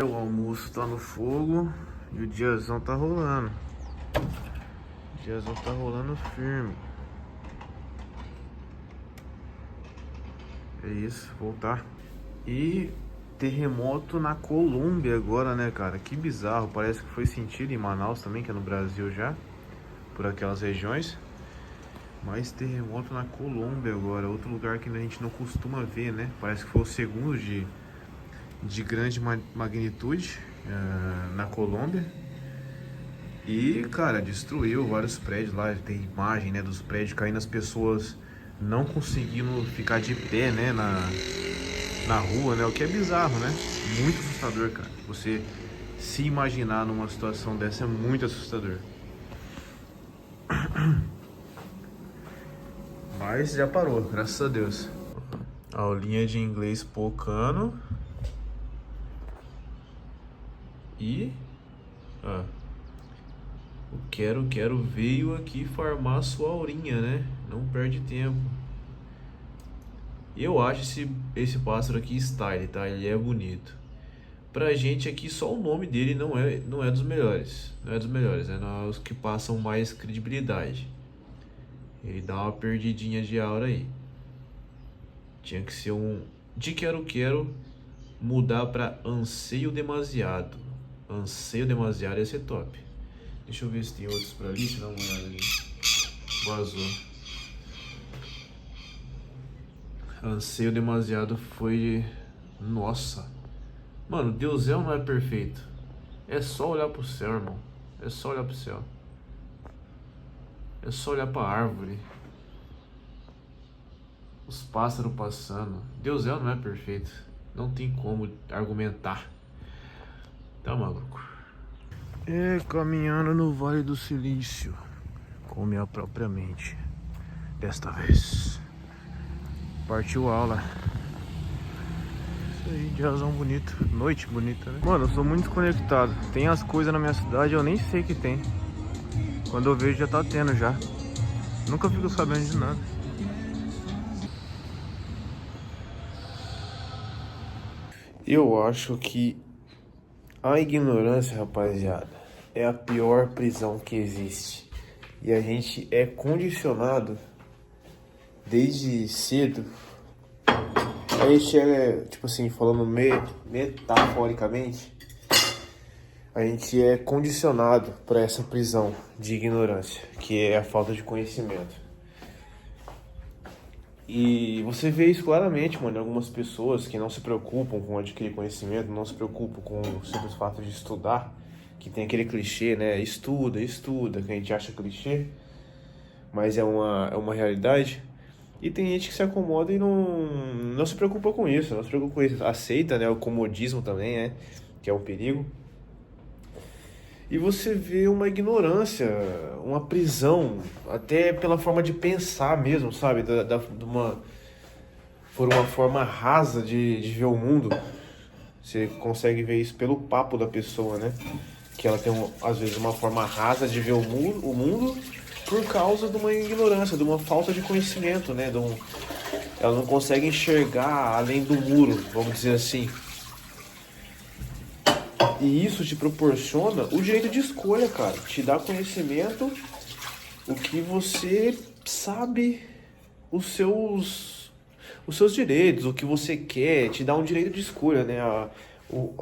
O almoço tá no fogo e o diazão tá rolando. O diazão tá rolando firme. É isso, voltar. E terremoto na Colômbia agora, né, cara? Que bizarro. Parece que foi sentido em Manaus também, que é no Brasil já, por aquelas regiões. Mas terremoto na Colômbia agora, outro lugar que a gente não costuma ver, né? Parece que foi o segundo de grande magnitude na Colômbia. E, cara, destruiu vários prédios lá. Tem imagem, né, dos prédios caindo, as pessoas não conseguindo ficar de pé, né, na rua, né? O que é bizarro, né? Muito assustador, cara. Você se imaginar numa situação dessa é muito assustador. Mas já parou, graças a Deus. Aulinha de inglês pocano. E... o quero veio aqui farmar sua aurinha, né? Não perde tempo. Eu acho esse pássaro aqui style, tá? Ele é bonito. Pra gente aqui, só o nome dele não é dos melhores. Não é dos melhores, né? Não é os que passam mais credibilidade. Ele dá uma perdidinha de aura aí. Tinha que ser um de quero mudar pra anseio demasiado. Anseio demasiado ia ser top. Deixa eu ver se tem outros pra ali, deixa eu dar uma olhada ali. Vazou. Anseio demasiado foi... Nossa. Mano, Deus não é perfeito. É só olhar pro céu, irmão. É só olhar pro céu. É só olhar pra árvore. Os pássaros passando. Deus não é perfeito. Não tem como argumentar. Tá maluco. Caminhando no Vale do Silício. Com minha própria mente. Desta vez. Partiu aula. Isso aí, diazão bonito. Noite bonita, né? Mano, eu sou muito desconectado. Tem as coisas na minha cidade, eu nem sei que tem. Quando eu vejo já tá tendo já. Nunca fico sabendo de nada. Eu acho que a ignorância, rapaziada, é a pior prisão que existe. E a gente é condicionado desde cedo. A gente é, tipo assim, falando metaforicamente, a gente é condicionado para essa prisão de ignorância, que é a falta de conhecimento. E você vê isso claramente, mano, em algumas pessoas que não se preocupam com adquirir conhecimento, não se preocupam com o simples fato de estudar, que tem aquele clichê, né? Estuda, que a gente acha clichê, mas é uma realidade. E tem gente que se acomoda e não se preocupa com isso, não se preocupa com isso. Aceita, né, o comodismo também, né, que é um perigo. E você vê uma ignorância, uma prisão, até pela forma de pensar mesmo, sabe? Por uma forma rasa de ver o mundo. Você consegue ver isso pelo papo da pessoa, né? Que ela tem, às vezes, uma forma rasa de ver o mundo por causa de uma ignorância, de uma falta de conhecimento, né? Ela não consegue enxergar além do muro, vamos dizer assim. E isso te proporciona o direito de escolha, cara. Te dá conhecimento, o que você sabe, os seus direitos, o que você quer, te dá um direito de escolha, né? A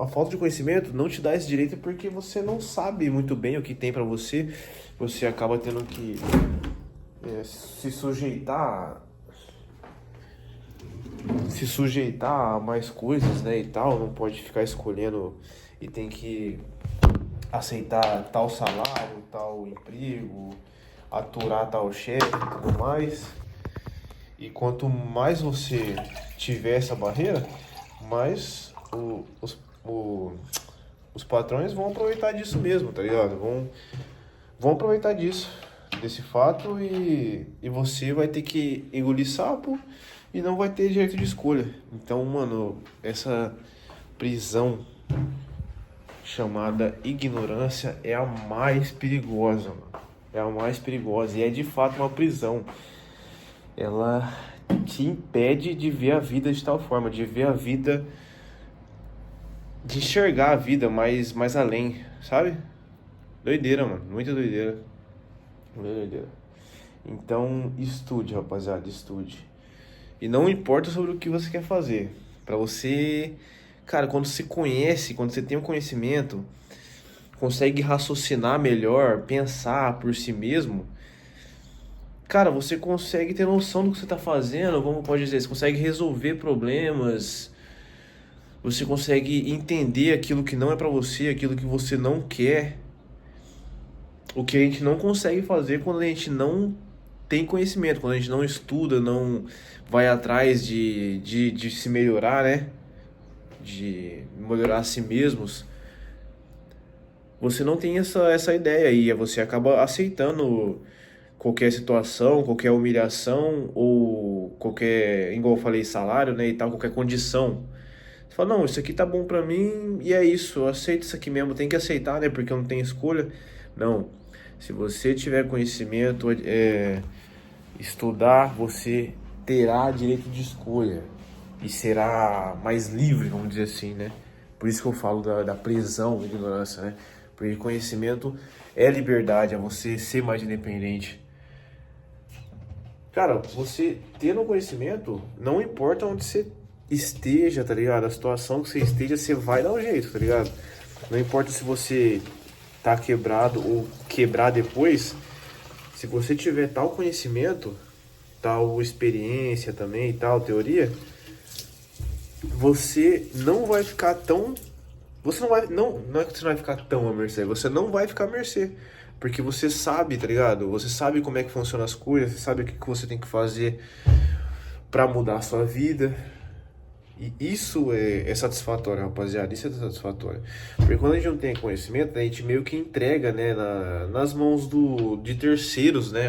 falta de conhecimento não te dá esse direito porque você não sabe muito bem o que tem pra você. Você acaba tendo que se sujeitar a mais coisas, né, e tal. Não pode ficar escolhendo e tem que aceitar tal salário, tal emprego, aturar tal chefe e tudo mais. E quanto mais você tiver essa barreira, mais os patrões vão aproveitar disso mesmo, tá ligado? Vão aproveitar desse fato e você vai ter que engolir sapo e não vai ter direito de escolha. Então, mano, essa prisão chamada ignorância é a mais perigosa, mano. É a mais perigosa e é de fato uma prisão. Ela te impede de ver a vida de tal forma, de ver a vida de enxergar a vida mais além, sabe? Doideira, mano. Muita doideira. Muita doideira. Então, estude, rapaziada, estude. E não importa sobre o que você quer fazer. Pra você, cara, quando você conhece, quando você tem um conhecimento, consegue raciocinar melhor, pensar por si mesmo, cara, você consegue ter noção do que você tá fazendo, como pode dizer, você consegue resolver problemas, você consegue entender aquilo que não é pra você, aquilo que você não quer, o que a gente não consegue fazer quando a gente não tem conhecimento, quando a gente não estuda, não vai atrás de se melhorar, né? De melhorar a si mesmos. Você não tem essa ideia aí, você acaba aceitando qualquer situação, qualquer humilhação ou qualquer, igual eu falei, salário, né, e tal, qualquer condição. Você fala, não, isso aqui tá bom pra mim e é isso, eu aceito isso aqui mesmo, tem que aceitar, né, porque eu não tenho escolha. Não, se você tiver conhecimento, estudar, você terá direito de escolha e será mais livre, vamos dizer assim, né? Por isso que eu falo da prisão, da ignorância, né? Porque conhecimento é liberdade, é você ser mais independente. Cara, você tendo conhecimento, não importa onde você esteja, tá ligado? A situação que você esteja, você vai dar um jeito, tá ligado? Não importa se você tá quebrado ou quebrar depois, se você tiver tal conhecimento, tal experiência também, tal teoria, você não vai ficar tão. Você não vai. Não é que você não vai ficar tão à mercê, você não vai ficar à mercê. Porque você sabe, tá ligado? Você sabe como é que funcionam as coisas, você sabe o que você tem que fazer pra mudar a sua vida. E isso é satisfatório, rapaziada. Isso é satisfatório. Porque quando a gente não tem conhecimento, a gente meio que entrega, né, nas mãos de terceiros, né,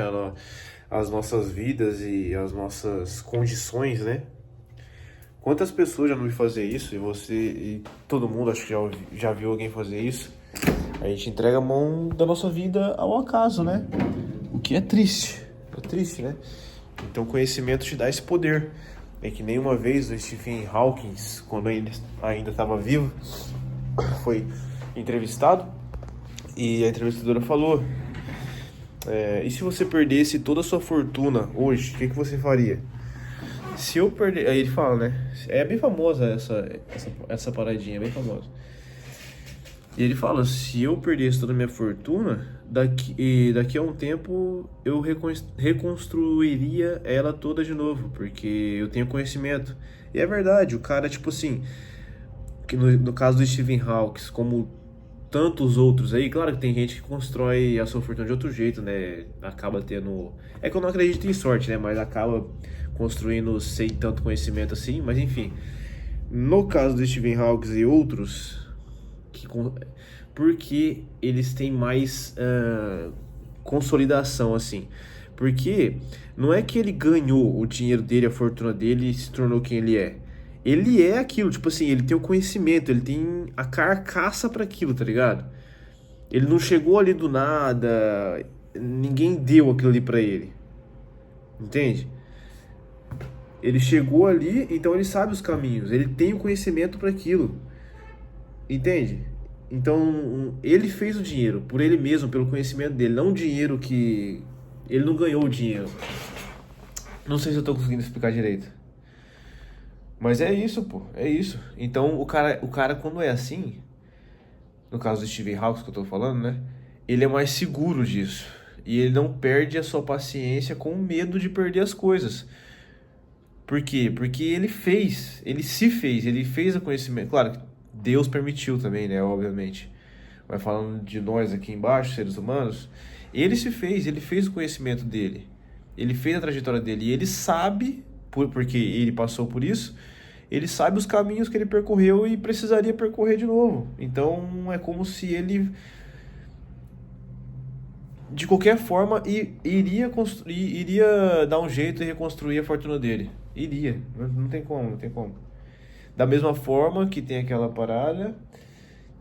as nossas vidas e as nossas condições, né? Quantas pessoas já não vi fazer isso? E você e todo mundo acho que já viu alguém fazer isso. A gente entrega a mão da nossa vida ao acaso, né? O que é triste. É triste, né? Então conhecimento te dá esse poder. É que nem uma vez o Stephen Hawking, quando ele ainda estava vivo, foi entrevistado e a entrevistadora falou: e se você perdesse toda a sua fortuna hoje, o que você faria? Se eu perder. Aí ele fala, né? É bem famosa essa paradinha, é bem famosa. E ele fala: se eu perdesse toda a minha fortuna, daqui a um tempo eu reconstruiria ela toda de novo, porque eu tenho conhecimento. E é verdade, o cara, tipo assim, que no caso do Stephen Hawking, como tantos outros aí, claro que tem gente que constrói a sua fortuna de outro jeito, né? Acaba tendo. É que eu não acredito em sorte, né? Mas acaba construindo sem tanto conhecimento assim, mas enfim. No caso do Stephen Hawking e outros, porque eles têm mais consolidação, assim. Porque não é que ele ganhou o dinheiro dele, a fortuna dele e se tornou quem ele é. Ele é aquilo, tipo assim, ele tem o conhecimento, ele tem a carcaça para aquilo, tá ligado? Ele não chegou ali do nada, ninguém deu aquilo ali pra ele. Entende? Ele chegou ali, então ele sabe os caminhos, ele tem o conhecimento para aquilo. Entende? Então, ele fez o dinheiro por ele mesmo, pelo conhecimento dele, não o dinheiro que ele não ganhou o dinheiro. Não sei se eu tô conseguindo explicar direito. Mas é isso, pô, é isso. Então, o cara quando é assim, no caso do Steven Hawking que eu tô falando, né? Ele é mais seguro disso. E ele não perde a sua paciência com medo de perder as coisas. Por quê? Porque ele fez o conhecimento. Claro, que Deus permitiu também, né? Obviamente. Vai falando de nós aqui embaixo, seres humanos. Ele fez o conhecimento dele. Ele fez a trajetória dele. E ele sabe, porque ele passou por isso, ele sabe os caminhos que ele percorreu e precisaria percorrer de novo. Então é como se ele, de qualquer forma, iria dar um jeito e reconstruir a fortuna dele. Iria. Não tem como, não tem como. Da mesma forma que tem aquela parada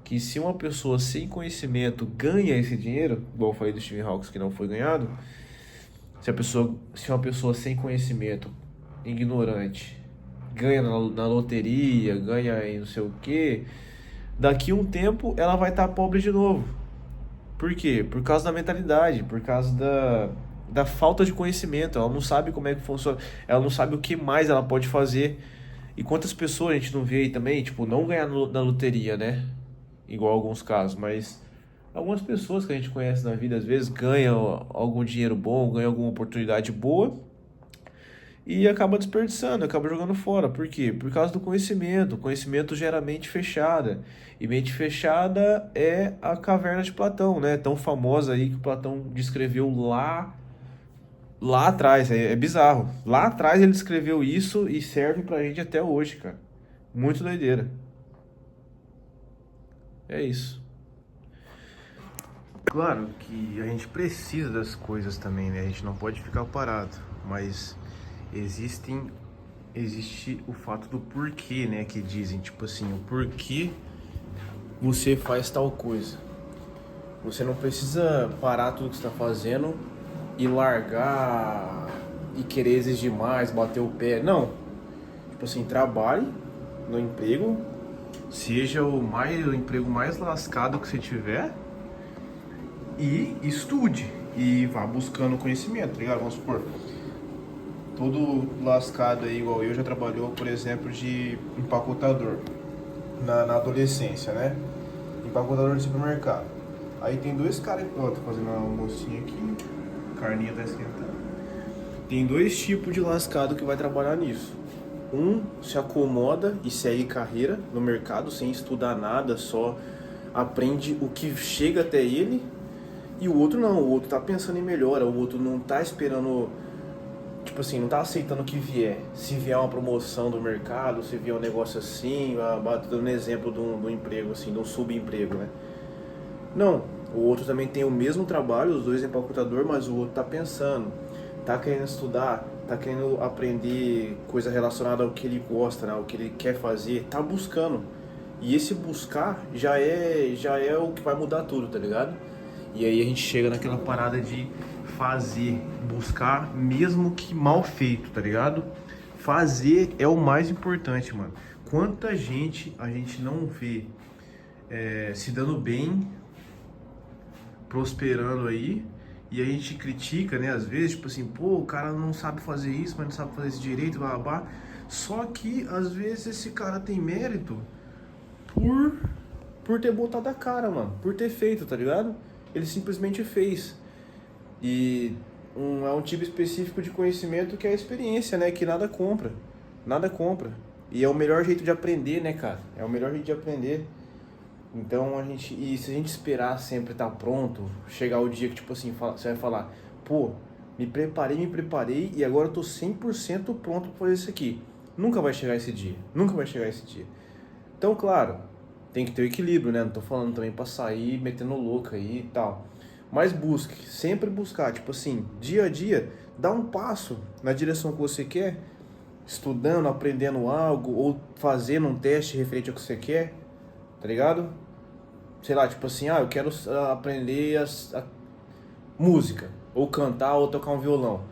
que se uma pessoa sem conhecimento ganha esse dinheiro, igual eu falei do Stephen Hawking que não foi ganhado, se uma pessoa sem conhecimento, ignorante, ganha na loteria, ganha em não sei o que, Daqui a um tempo ela vai estar pobre de novo. Por quê? Por causa da mentalidade, por causa da falta de conhecimento. Ela não sabe como é que funciona, ela não sabe o que mais ela pode fazer. E quantas pessoas a gente não vê aí também, tipo, não ganhar na loteria, né? Igual alguns casos, mas algumas pessoas que a gente conhece na vida, às vezes, ganham algum dinheiro bom, ganham alguma oportunidade boa e acaba desperdiçando, acaba jogando fora. Por quê? Por causa do conhecimento. O conhecimento gera mente fechada. E mente fechada é a caverna de Platão, né? Tão famosa aí que Platão descreveu lá atrás. É bizarro. Lá atrás ele descreveu isso e serve pra gente até hoje, cara. Muito doideira. É isso. Claro que a gente precisa das coisas também, né? A gente não pode ficar parado, mas existe o fato do porquê, né? Que dizem, tipo assim, o porquê você faz tal coisa. Você não precisa parar tudo que você está fazendo e largar e querer exigir mais, bater o pé. Não. Tipo assim, trabalhe no emprego, seja o emprego mais lascado que você tiver e estude e vá buscando conhecimento, tá ligado? Vamos supor, todo lascado aí, igual eu, já trabalhou, por exemplo, de empacotador na adolescência, né? Empacotador de supermercado. Aí tem dois caras, ó, tô fazendo uma almocinha aqui, carninha tá esquentando. Tem dois tipos de lascado que vai trabalhar nisso. Um se acomoda e segue carreira no mercado sem estudar nada, só aprende o que chega até ele. E o outro não, o outro tá pensando em melhora, o outro não tá esperando, tipo assim, não tá aceitando o que vier. Se vier uma promoção do mercado, se vier um negócio assim, dando exemplo de um emprego, assim, de um subemprego, né? Não, o outro também tem o mesmo trabalho, os dois empacotador, mas o outro tá pensando, tá querendo estudar, tá querendo aprender coisa relacionada ao que ele gosta, né? Ao que ele quer fazer, tá buscando. E esse buscar já é o que vai mudar tudo, tá ligado? E aí a gente chega naquela parada de fazer, buscar, mesmo que mal feito, tá ligado? Fazer é o mais importante, mano. Quanta gente a gente não vê se dando bem, prosperando aí, e a gente critica, né? Às vezes, tipo assim, pô, o cara não sabe fazer isso, mas não sabe fazer isso direito, blá, blá, blá. Só que, às vezes, esse cara tem mérito por, por ter botado a cara, mano. Por ter feito, tá ligado? Ele simplesmente fez. E é um tipo específico de conhecimento que é a experiência, né? Que nada compra. Nada compra. E é o melhor jeito de aprender, né, cara? É o melhor jeito de aprender. Então e se a gente esperar sempre estar pronto, chegar o dia que, tipo assim, você vai falar, pô, me preparei e agora eu tô 100% pronto pra fazer isso aqui. Nunca vai chegar esse dia. Nunca vai chegar esse dia. Então, claro, tem que ter o equilíbrio, né? Não tô falando também pra sair metendo louca aí e tal. Mas busque, sempre buscar, tipo assim, dia a dia, dá um passo na direção que você quer, estudando, aprendendo algo, ou fazendo um teste referente ao que você quer, tá ligado? Sei lá, tipo assim, eu quero aprender a música, ou cantar, ou tocar um violão.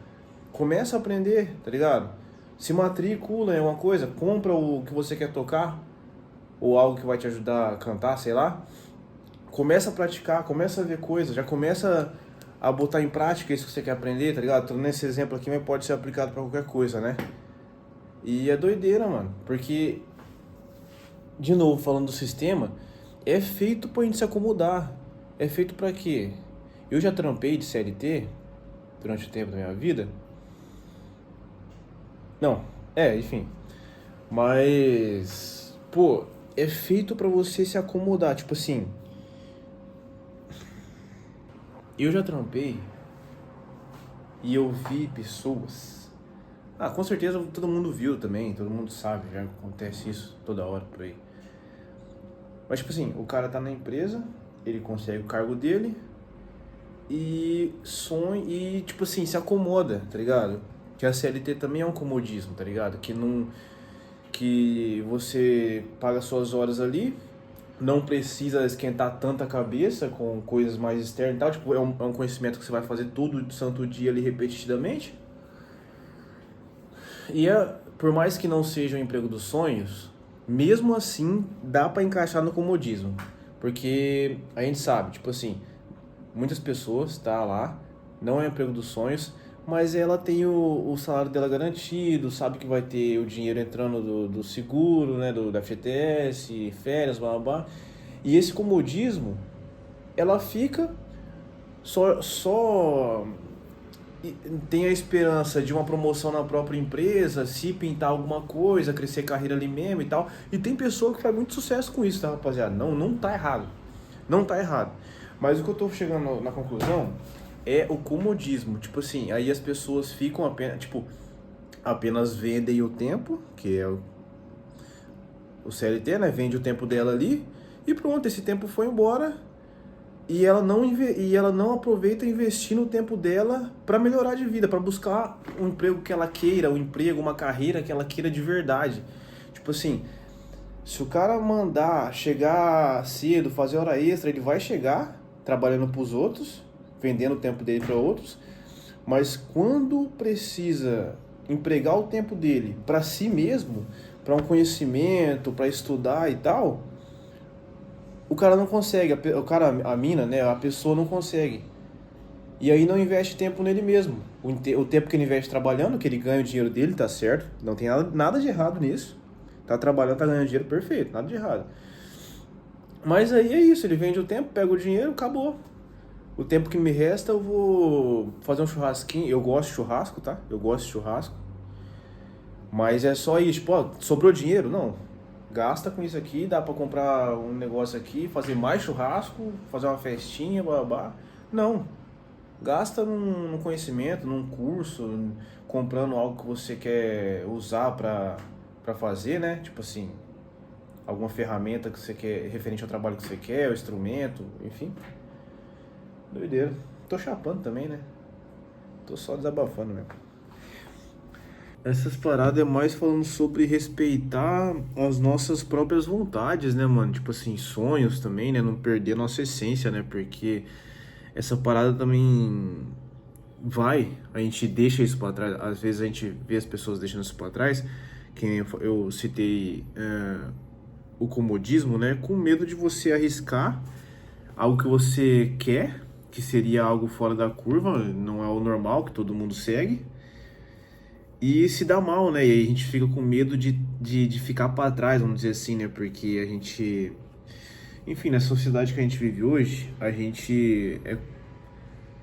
Começa a aprender, tá ligado? Se matricula em uma coisa, compra o que você quer tocar, ou algo que vai te ajudar a cantar, sei lá. Começa a praticar, começa a ver coisas, já começa a botar em prática isso que você quer aprender, tá ligado? Tô nesse exemplo aqui, mas pode ser aplicado pra qualquer coisa, né? E é doideira, mano, porque, de novo, falando do sistema, é feito pra gente se acomodar. É feito pra quê? Eu já trampei de CLT durante o tempo da minha vida. Não, enfim. Mas, pô, é feito pra você se acomodar. Tipo assim, eu já trampei e eu vi pessoas. Com certeza todo mundo viu também, todo mundo sabe, já acontece isso toda hora por aí. Mas tipo assim, o cara tá na empresa, ele consegue o cargo dele e sonha e tipo assim, se acomoda, tá ligado? Que a CLT também é um comodismo, tá ligado? Que você paga suas horas ali, não precisa esquentar tanta cabeça com coisas mais externas e tal, tipo, é um conhecimento que você vai fazer todo santo dia ali repetidamente. E por mais que não seja o emprego dos sonhos, mesmo assim dá para encaixar no comodismo. Porque a gente sabe, tipo assim, muitas pessoas tá lá, não é o emprego dos sonhos, mas ela tem o salário dela garantido, sabe que vai ter o dinheiro entrando do seguro, né, da FGTS, férias, blá blá blá. E esse comodismo, ela fica só tem a esperança de uma promoção na própria empresa, se pintar alguma coisa, crescer carreira ali mesmo e tal. E tem pessoa que faz muito sucesso com isso, tá, rapaziada? Não tá errado. Não tá errado. Mas o que eu tô chegando na conclusão é o comodismo. Tipo assim, aí as pessoas ficam apenas, tipo, apenas vendem o tempo, que é o CLT, né? Vende o tempo dela ali e pronto, esse tempo foi embora e ela não aproveita investir no tempo dela para melhorar de vida, para buscar um emprego que ela queira, um emprego, uma carreira que ela queira de verdade. Tipo assim, se o cara mandar chegar cedo, fazer hora extra, ele vai chegar trabalhando para os outros, vendendo o tempo dele para outros, mas quando precisa empregar o tempo dele para si mesmo, para um conhecimento, para estudar e tal, o cara não consegue, a mina, né, a pessoa não consegue. E aí não investe tempo nele mesmo. O tempo que ele investe trabalhando, que ele ganha o dinheiro dele, tá certo. Não tem nada de errado nisso. Tá trabalhando, tá ganhando dinheiro, perfeito, nada de errado. Mas aí é isso, ele vende o tempo, pega o dinheiro, acabou. O tempo que me resta eu vou fazer um churrasquinho. Eu gosto de churrasco, tá? Eu gosto de churrasco. Mas é só isso, tipo, ó, sobrou dinheiro? Não. Gasta com isso aqui, dá pra comprar um negócio aqui, fazer mais churrasco, fazer uma festinha, babá. Não. Gasta num conhecimento, num curso, comprando algo que você quer usar pra fazer, né? Tipo assim, alguma ferramenta que você quer, referente ao trabalho que você quer, o instrumento, enfim. Doideira. Tô chapando também, né? Tô só desabafando mesmo. Essas paradas é mais falando sobre respeitar as nossas próprias vontades, né, mano? Tipo assim, sonhos também, né? Não perder a nossa essência, né? Porque essa parada também a gente deixa isso pra trás. Às vezes a gente vê as pessoas deixando isso pra trás. Que nem eu citei o comodismo, né? Com medo de você arriscar algo que você quer, que seria algo fora da curva, não é o normal que todo mundo segue. E se dá mal, né? E aí a gente fica com medo de ficar para trás, vamos dizer assim, né? Porque a gente. Enfim, na sociedade que a gente vive hoje, a gente.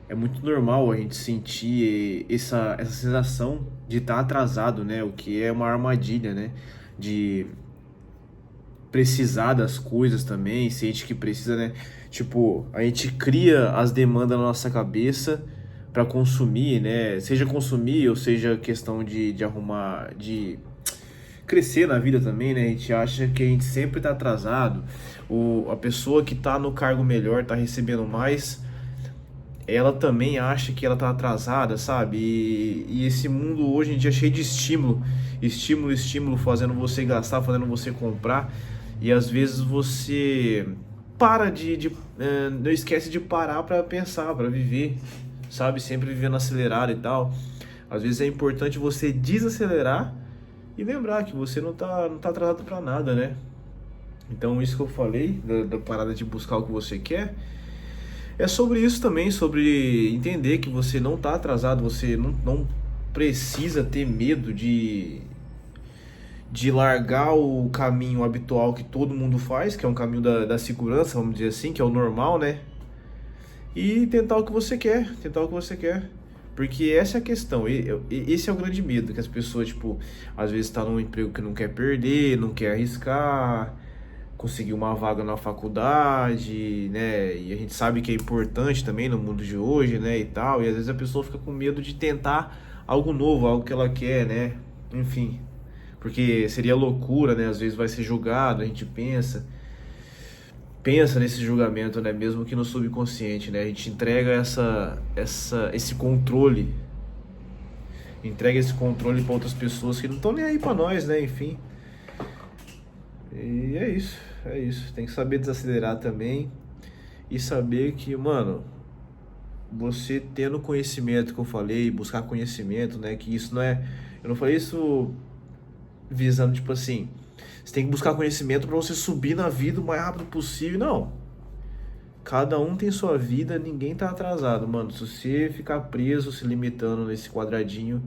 É muito normal a gente sentir essa sensação de estar atrasado, né? O que é uma armadilha, né? De precisar das coisas também, sente que precisa, né? Tipo, a gente cria as demandas na nossa cabeça para consumir, né? Seja consumir ou seja questão de arrumar, de crescer na vida também, né? A gente acha que a gente sempre tá atrasado. A pessoa que tá no cargo melhor, tá recebendo mais, ela também acha que ela tá atrasada, sabe? E esse mundo hoje em dia é cheio de estímulo. Estímulo, estímulo, fazendo você gastar, fazendo você comprar. E às vezes você não esquece de parar para pensar, para viver, sabe? Sempre vivendo acelerado e tal. Às vezes é importante você desacelerar e lembrar que você não tá atrasado para nada, né? Então isso que eu falei, da parada de buscar o que você quer, é sobre isso também, sobre entender que você não tá atrasado, você não precisa ter medo de largar o caminho habitual que todo mundo faz, que é um caminho da segurança, vamos dizer assim, que é o normal, né? E tentar o que você quer, tentar o que você quer. Porque essa é a questão, esse é o grande medo, que as pessoas, tipo, às vezes tá num emprego que não quer perder, não quer arriscar, conseguir uma vaga na faculdade, né? E a gente sabe que é importante também no mundo de hoje, né? E tal. E às vezes a pessoa fica com medo de tentar algo novo, algo que ela quer, né? Enfim. Porque seria loucura, né? Às vezes vai ser julgado, a gente pensa nesse julgamento, né? Mesmo que no subconsciente, né? A gente entrega esse controle para outras pessoas que não estão nem aí para nós, né? Enfim. E é isso. Tem que saber desacelerar também e saber que, mano, você tendo conhecimento que eu falei, buscar conhecimento, né? Que isso não é. Eu não falei isso visando, tipo assim, Você tem que buscar conhecimento para você subir na vida o mais rápido possível. Não. Cada um tem sua vida, ninguém tá atrasado, mano. Se você ficar preso, se limitando nesse quadradinho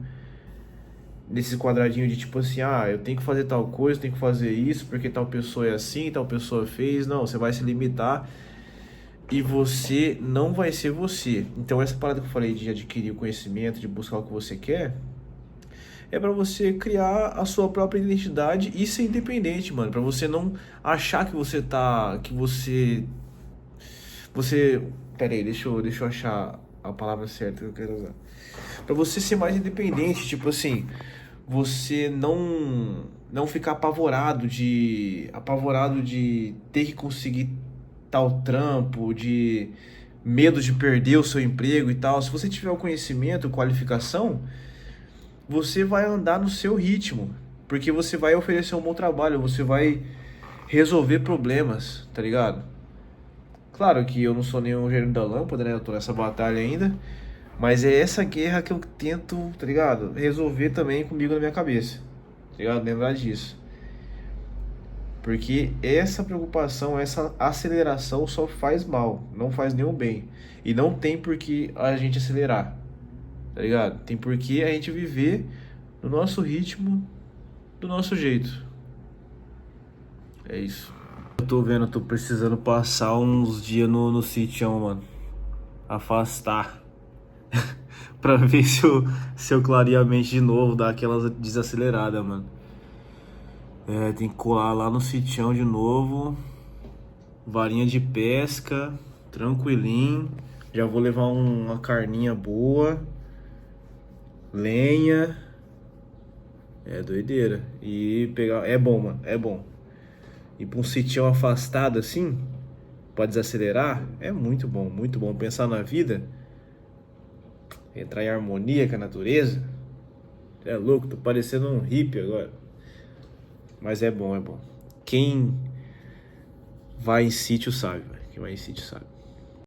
de tipo assim, eu tenho que fazer tal coisa, tenho que fazer isso, porque tal pessoa é assim, tal pessoa fez. Não, você vai se limitar e você não vai ser você. Então essa parada que eu falei de adquirir o conhecimento, de buscar o que você quer, é pra você criar a sua própria identidade e ser independente, mano. Pra você não achar que você tá, pera aí, deixa eu achar a palavra certa que eu quero usar. Pra você ser mais independente, tipo assim, você não ficar apavorado de ter que conseguir tal trampo, de medo de perder o seu emprego e tal. Se você tiver o conhecimento, qualificação, você vai andar no seu ritmo, porque você vai oferecer um bom trabalho, você vai resolver problemas, tá ligado? Claro que eu não sou nenhum gênio da lâmpada, né? Eu tô nessa batalha ainda. Mas é essa guerra que eu tento, tá ligado? Resolver também comigo na minha cabeça. Tá ligado? Lembrar disso. Porque essa preocupação, essa aceleração só faz mal, não faz nenhum bem. E não tem por que a gente acelerar. Tá ligado? Tem por que a gente viver no nosso ritmo, do nosso jeito. É isso. Eu tô precisando passar uns dias no sítio, mano. Afastar. Pra ver se eu clareio a mente de novo, dar aquela desacelerada, mano. Tem que colar lá no sitião de novo. Varinha de pesca, tranquilinho. Já vou levar uma carninha boa. Lenha. É doideira. E pegar. É bom, mano. É bom. Ir pra um sitião afastado assim, pra desacelerar, é muito bom, muito bom. Pensar na vida, entrar em harmonia com a natureza. É louco, tô parecendo um hippie agora. Mas é bom, é bom. Quem vai em sítio sabe, velho. Quem vai em sítio sabe.